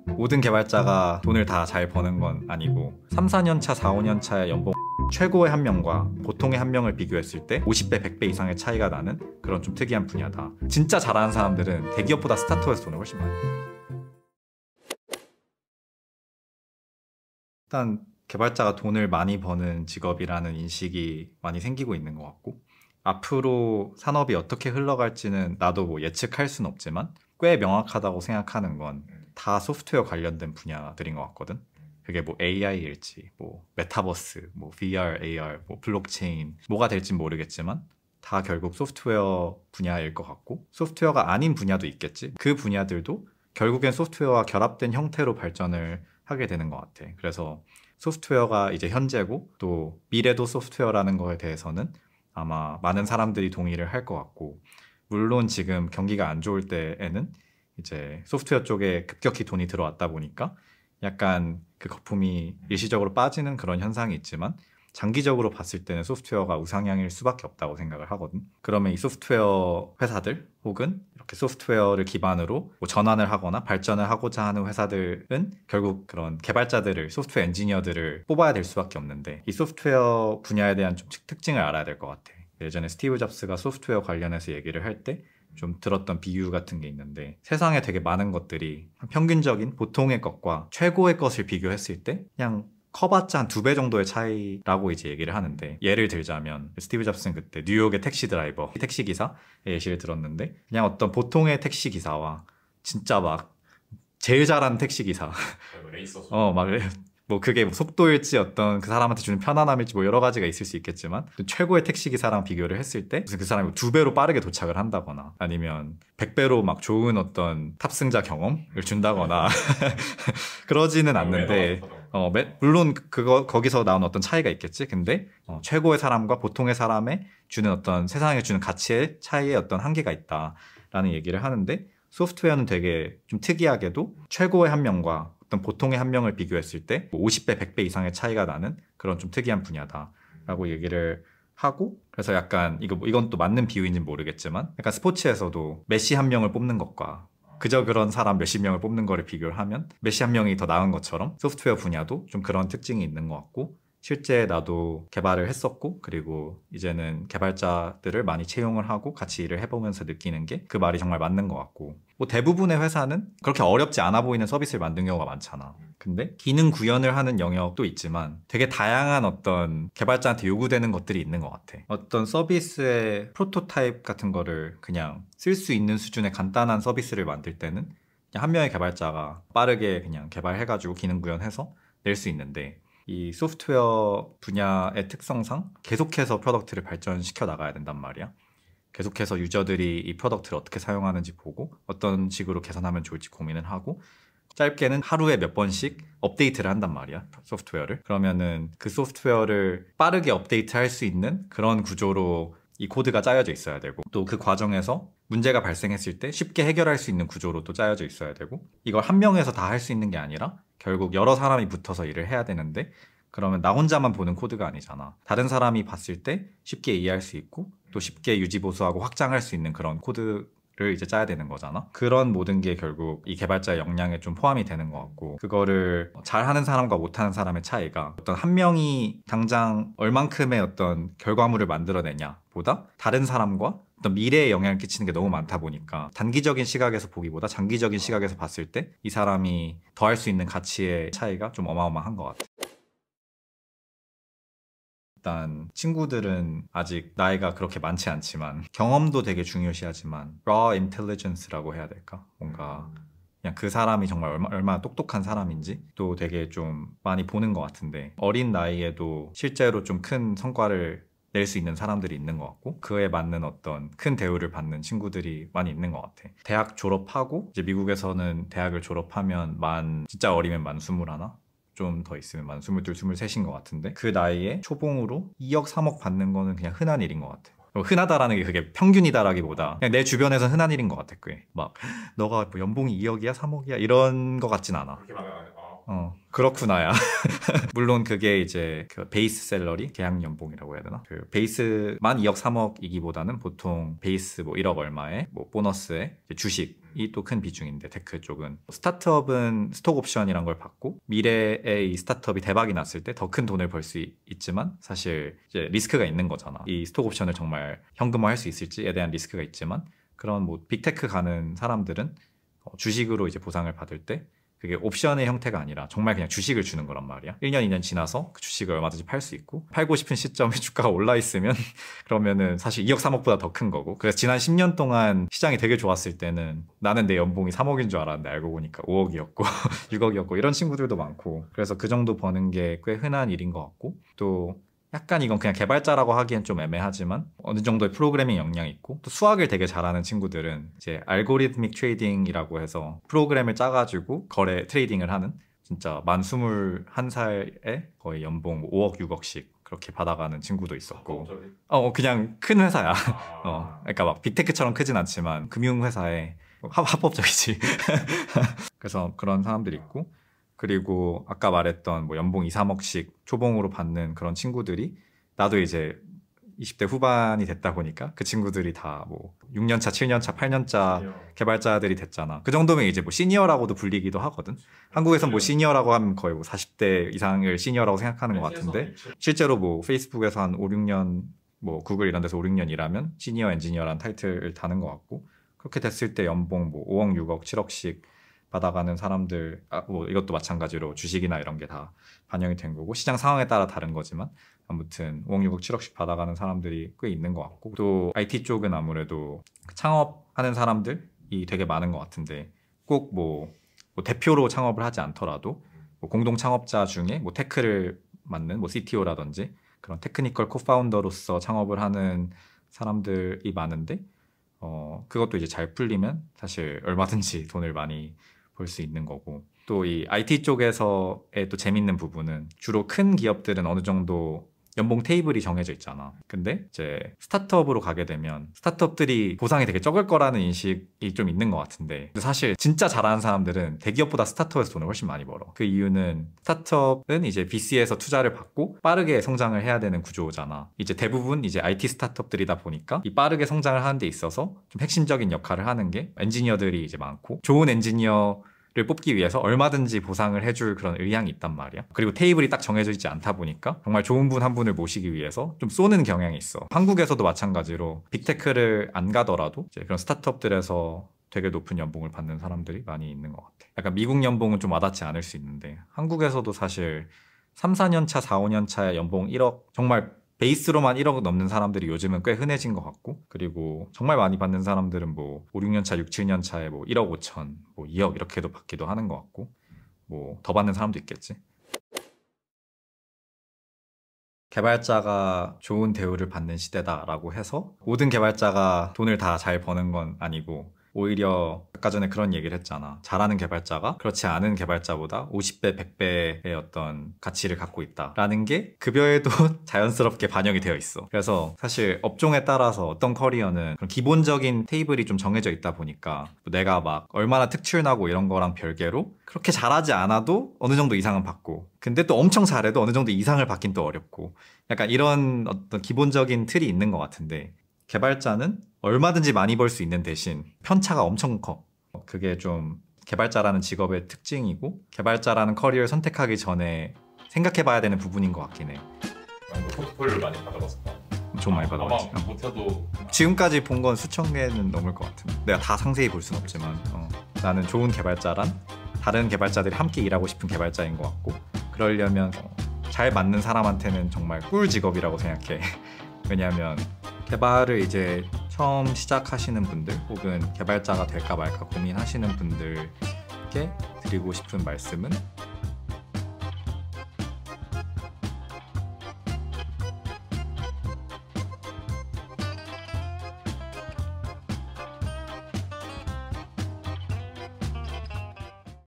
모든 개발자가 돈을 다 잘 버는 건 아니고 3, 4년 차, 4, 5년 차의 연봉 최고의 한 명과 보통의 한 명을 비교했을 때 50배, 100배 이상의 차이가 나는 그런 좀 특이한 분야다. 진짜 잘하는 사람들은 대기업보다 스타트업에서 돈을 훨씬 많이 벌어요. 일단 개발자가 돈을 많이 버는 직업이라는 인식이 많이 생기고 있는 것 같고, 앞으로 산업이 어떻게 흘러갈지는 나도 뭐 예측할 수는 없지만 꽤 명확하다고 생각하는 건 다 소프트웨어 관련된 분야들인 것 같거든. 그게 뭐 AI일지, 뭐 메타버스, 뭐 VR, AR, 뭐 블록체인, 뭐가 될진 모르겠지만 다 결국 소프트웨어 분야일 것 같고, 소프트웨어가 아닌 분야도 있겠지. 그 분야들도 결국엔 소프트웨어와 결합된 형태로 발전을 하게 되는 것 같아. 그래서 소프트웨어가 이제 현재고 또 미래도 소프트웨어라는 거에 대해서는 아마 많은 사람들이 동의를 할 것 같고, 물론 지금 경기가 안 좋을 때에는 이제 소프트웨어 쪽에 급격히 돈이 들어왔다 보니까 약간 그 거품이 일시적으로 빠지는 그런 현상이 있지만, 장기적으로 봤을 때는 소프트웨어가 우상향일 수밖에 없다고 생각을 하거든. 그러면 이 소프트웨어 회사들 혹은 이렇게 소프트웨어를 기반으로 뭐 전환을 하거나 발전을 하고자 하는 회사들은 결국 그런 개발자들을, 소프트웨어 엔지니어들을 뽑아야 될 수밖에 없는데, 이 소프트웨어 분야에 대한 좀 특징을 알아야 될 것 같아. 예전에 스티브 잡스가 소프트웨어 관련해서 얘기를 할 때 좀 들었던 비유 같은 게 있는데, 세상에 되게 많은 것들이 평균적인 보통의 것과 최고의 것을 비교했을 때 그냥 커봤자 한 2배 정도의 차이라고 이제 얘기를 하는데, 예를 들자면 스티브 잡스는 그때 뉴욕의 택시 드라이버, 택시 기사의 예시를 들었는데, 그냥 어떤 보통의 택시 기사와 진짜 막 제일 잘하는 택시 기사 레이서 막 뭐 그게 뭐 속도일지 어떤 그 사람한테 주는 편안함일지 뭐 여러 가지가 있을 수 있겠지만, 최고의 택시 기사랑 비교를 했을 때 무슨 그 사람이 2배로 빠르게 도착을 한다거나 아니면 100배로 막 좋은 어떤 탑승자 경험을 준다거나 그러지는 않는데, 물론 거기서 나오는 어떤 차이가 있겠지. 근데 최고의 사람과 보통의 사람의 주는 어떤, 세상에 주는 가치의 차이에 어떤 한계가 있다라는 얘기를 하는데, 소프트웨어는 되게 좀 특이하게도 최고의 한 명과 어떤 보통의 한 명을 비교했을 때 50배, 100배 이상의 차이가 나는 그런 좀 특이한 분야다라고 얘기를 하고, 그래서 약간 이건 또 맞는 비유인지는 모르겠지만 약간 스포츠에서도 메시 한 명을 뽑는 것과 그저 그런 사람 몇십 명을 뽑는 거를 비교를 하면 메시 한 명이 더 나은 것처럼, 소프트웨어 분야도 좀 그런 특징이 있는 것 같고, 실제 나도 개발을 했었고 그리고 이제는 개발자들을 많이 채용을 하고 같이 일을 해보면서 느끼는 게 그 말이 정말 맞는 것 같고, 뭐 대부분의 회사는 그렇게 어렵지 않아 보이는 서비스를 만든 경우가 많잖아. 근데 기능 구현을 하는 영역도 있지만 되게 다양한 어떤 개발자한테 요구되는 것들이 있는 것 같아. 어떤 서비스의 프로토타입 같은 거를 그냥 쓸 수 있는 수준의 간단한 서비스를 만들 때는 그냥 한 명의 개발자가 빠르게 그냥 개발해가지고 기능 구현해서 낼 수 있는데, 이 소프트웨어 분야의 특성상 계속해서 프로덕트를 발전시켜 나가야 된단 말이야. 계속해서 유저들이 이 프로덕트를 어떻게 사용하는지 보고 어떤 식으로 개선하면 좋을지 고민을 하고, 짧게는 하루에 몇 번씩 업데이트를 한단 말이야, 소프트웨어를. 그러면은 그 소프트웨어를 빠르게 업데이트할 수 있는 그런 구조로 이 코드가 짜여져 있어야 되고, 또 그 과정에서 문제가 발생했을 때 쉽게 해결할 수 있는 구조로 또 짜여져 있어야 되고, 이걸 한 명에서 다 할 수 있는 게 아니라 결국 여러 사람이 붙어서 일을 해야 되는데, 그러면 나 혼자만 보는 코드가 아니잖아. 다른 사람이 봤을 때 쉽게 이해할 수 있고 또 쉽게 유지보수하고 확장할 수 있는 그런 코드를 이제 짜야 되는 거잖아. 그런 모든 게 결국 이 개발자의 역량에 좀 포함이 되는 것 같고, 그거를 잘하는 사람과 못하는 사람의 차이가 어떤 한 명이 당장 얼만큼의 어떤 결과물을 만들어내냐 보다 다른 사람과 어떤 미래에 영향을 끼치는 게 너무 많다 보니까, 단기적인 시각에서 보기보다 장기적인 시각에서 봤을 때 이 사람이 더할 수 있는 가치의 차이가 좀 어마어마한 것 같아. 일단 친구들은 아직 나이가 그렇게 많지 않지만 경험도 되게 중요시하지만 raw intelligence라고 해야 될까? 뭔가 그냥 그 사람이 정말 얼마나 똑똑한 사람인지 또 되게 좀 많이 보는 것 같은데, 어린 나이에도 실제로 좀 큰 성과를 낼 수 있는 사람들이 있는 것 같고, 그에 맞는 어떤 큰 대우를 받는 친구들이 많이 있는 것 같아. 대학 졸업하고 이제 미국에서는 대학을 졸업하면 진짜 어리면 만 21? 좀 더 있으면 만 22, 23인 것 같은데, 그 나이에 초봉으로 2억, 3억 받는 거는 그냥 흔한 일인 것 같아. 흔하다라는 게 그게 평균이다라기보다 그냥 내 주변에서 흔한 일인 것 같아. 그게 막 너가 뭐 연봉이 2억이야, 3억이야 이런 것 같진 않아. 그렇게 많아요. 그렇구나야. 물론 그게 이제 그 베이스 샐러리, 계약 연봉이라고 해야 되나? 그 베이스만 2억 3억이기보다는 보통 베이스 뭐 1억 얼마에 뭐 보너스에 주식이 또 큰 비중인데, 테크 쪽은 스타트업은 스톡 옵션이란 걸 받고 미래에 이 스타트업이 대박이 났을 때 더 큰 돈을 벌 수 있지만 사실 이제 리스크가 있는 거잖아. 이 스톡 옵션을 정말 현금화할 수 있을지에 대한 리스크가 있지만, 그런 뭐 빅테크 가는 사람들은 주식으로 이제 보상을 받을 때 그게 옵션의 형태가 아니라 정말 그냥 주식을 주는 거란 말이야. 1년, 2년 지나서 그 주식을 얼마든지 팔 수 있고, 팔고 싶은 시점에 주가가 올라 있으면 그러면은 사실 2억, 3억보다 더 큰 거고. 그래서 지난 10년 동안 시장이 되게 좋았을 때는 나는 내 연봉이 3억인 줄 알았는데 알고 보니까 5억이었고 6억이었고 이런 친구들도 많고, 그래서 그 정도 버는 게 꽤 흔한 일인 것 같고, 또 약간 이건 그냥 개발자라고 하기엔 좀 애매하지만 어느 정도의 프로그래밍 역량이 있고, 또 수학을 되게 잘하는 친구들은 이제 알고리드믹 트레이딩이라고 해서 프로그램을 짜가지고 거래 트레이딩을 하는, 진짜 만 21살에 거의 연봉 5억 6억씩 그렇게 받아가는 친구도 있었고. 그냥 큰 회사야. 그러니까 막 빅테크처럼 크진 않지만 금융회사에 합법적이지. 그래서 그런 사람들이 있고, 그리고 아까 말했던 뭐 연봉 2, 3억씩 초봉으로 받는 그런 친구들이, 나도 이제 20대 후반이 됐다 보니까 그 친구들이 다 뭐 6년차, 7년차, 8년차 개발자들이 됐잖아. 그 정도면 이제 뭐 시니어라고도 불리기도 하거든. 한국에선 뭐 시니어라고 하면 거의 뭐 40대 이상을 시니어라고 생각하는 것 같은데, 실제로 뭐 페이스북에서 한 5, 6년, 뭐 구글 이런 데서 5, 6년 일하면 시니어 엔지니어라는 타이틀을 다는 것 같고, 그렇게 됐을 때 연봉 뭐 5억, 6억, 7억씩 받아가는 사람들, 뭐 이것도 마찬가지로 주식이나 이런 게 다 반영이 된 거고, 시장 상황에 따라 다른 거지만 아무튼 5억, 6억, 7억씩 받아가는 사람들이 꽤 있는 것 같고, 또 IT 쪽은 아무래도 창업하는 사람들이 되게 많은 것 같은데, 꼭 뭐 대표로 창업을 하지 않더라도 뭐 공동 창업자 중에 뭐 테크를 맡는 뭐 CTO라든지 그런 테크니컬 코파운더로서 창업을 하는 사람들이 많은데, 그것도 이제 잘 풀리면 사실 얼마든지 돈을 많이 볼 수 있는 거고. 또 이 IT 쪽에서의 또 재밌는 부분은, 주로 큰 기업들은 어느 정도 연봉 테이블이 정해져 있잖아. 근데 이제 스타트업으로 가게 되면 스타트업들이 보상이 되게 적을 거라는 인식이 좀 있는 것 같은데, 사실 진짜 잘하는 사람들은 대기업보다 스타트업에서 돈을 훨씬 많이 벌어. 그 이유는 스타트업은 이제 VC에서 투자를 받고 빠르게 성장을 해야 되는 구조잖아. 이제 대부분 이제 IT 스타트업들이다 보니까 이 빠르게 성장을 하는 데 있어서 좀 핵심적인 역할을 하는 게 엔지니어들이 이제 많고, 좋은 엔지니어 를 뽑기 위해서 얼마든지 보상을 해줄 그런 의향이 있단 말이야. 그리고 테이블이 딱 정해져 있지 않다 보니까 정말 좋은 분 한 분을 모시기 위해서 좀 쏘는 경향이 있어. 한국에서도 마찬가지로 빅테크를 안 가더라도 이제 그런 스타트업들에서 되게 높은 연봉을 받는 사람들이 많이 있는 것 같아. 약간 미국 연봉은 좀 와닿지 않을 수 있는데, 한국에서도 사실 3, 4년 차, 4, 5년 차에 연봉 1억, 정말 베이스로만 1억 넘는 사람들이 요즘은 꽤 흔해진 것 같고, 그리고 정말 많이 받는 사람들은 뭐 5, 6년 차, 6, 7년 차에 뭐 1억 5천, 뭐 2억 이렇게도 받기도 하는 것 같고, 뭐 더 받는 사람도 있겠지. 개발자가 좋은 대우를 받는 시대다라고 해서 모든 개발자가 돈을 다 잘 버는 건 아니고, 오히려 아까 전에 그런 얘기를 했잖아. 잘하는 개발자가 그렇지 않은 개발자보다 50배, 100배의 어떤 가치를 갖고 있다라는 게 급여에도 자연스럽게 반영이 되어 있어. 그래서 사실 업종에 따라서 어떤 커리어는 그런 기본적인 테이블이 좀 정해져 있다 보니까, 내가 막 얼마나 특출나고 이런 거랑 별개로 그렇게 잘하지 않아도 어느 정도 이상은 받고, 근데 또 엄청 잘해도 어느 정도 이상을 받긴 또 어렵고, 약간 이런 어떤 기본적인 틀이 있는 것 같은데, 개발자는 얼마든지 많이 벌 수 있는 대신 편차가 엄청 커. 그게 좀 개발자라는 직업의 특징이고, 개발자라는 커리어를 선택하기 전에 생각해봐야 되는 부분인 것 같긴 해. 포트폴리오를 많이 받아봤었다. 좀 많이 받아봤지. 아마 못해도 지금까지 본 건 수천 개는 넘을 것 같은데, 내가 다 상세히 볼 순 없지만 나는 좋은 개발자란 다른 개발자들이 함께 일하고 싶은 개발자인 것 같고, 그러려면 잘 맞는 사람한테는 정말 꿀 직업이라고 생각해. 왜냐하면 개발을 이제 처음 시작하시는 분들, 혹은 개발자가 될까 말까 고민하시는 분들께 드리고 싶은 말씀은,